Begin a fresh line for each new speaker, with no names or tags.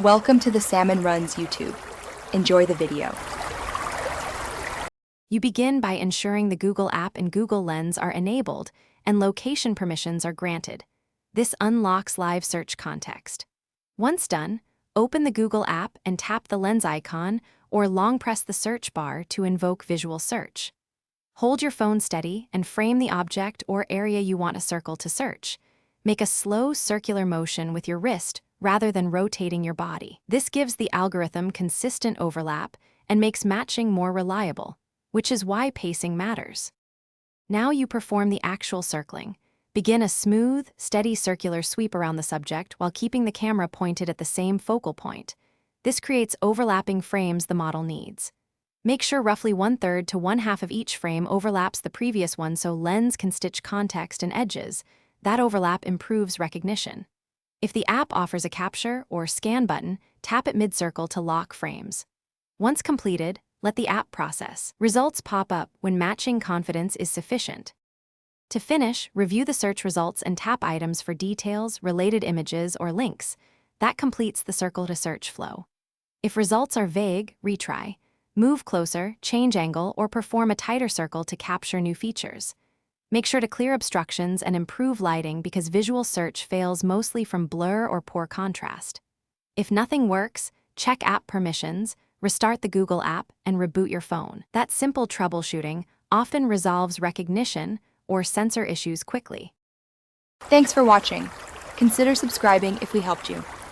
Welcome to the Salmon Runs YouTube. Enjoy the video.
You begin by ensuring the Google app and Google Lens are enabled and location permissions are granted. This unlocks live search context. Once done, open the Google app and tap the Lens icon or long press the search bar to invoke visual search. Hold your phone steady and frame the object or area you want a circle to search. Make a slow circular motion with your wrist rather than rotating your body. This gives the algorithm consistent overlap and makes matching more reliable, which is why pacing matters. Now you perform the actual circling. Begin a smooth, steady circular sweep around the subject while keeping the camera pointed at the same focal point. This creates overlapping frames the model needs. Make sure roughly 1/3 to 1/2 of each frame overlaps the previous one so Lens can stitch context and edges. That overlap improves recognition. If the app offers a capture or scan button, tap it mid-circle to lock frames. Once completed, let the app process. Results pop up when matching confidence is sufficient. To finish, review the search results and tap items for details, related images, or links. That completes the circle-to-search flow. If results are vague, retry. Move closer, change angle, or perform a tighter circle to capture new features. Make sure to clear obstructions and improve lighting because visual search fails mostly from blur or poor contrast. If nothing works, check app permissions, restart the Google app, and reboot your phone. That simple troubleshooting often resolves recognition or sensor issues quickly.
Thanks for watching. Consider subscribing if we helped you.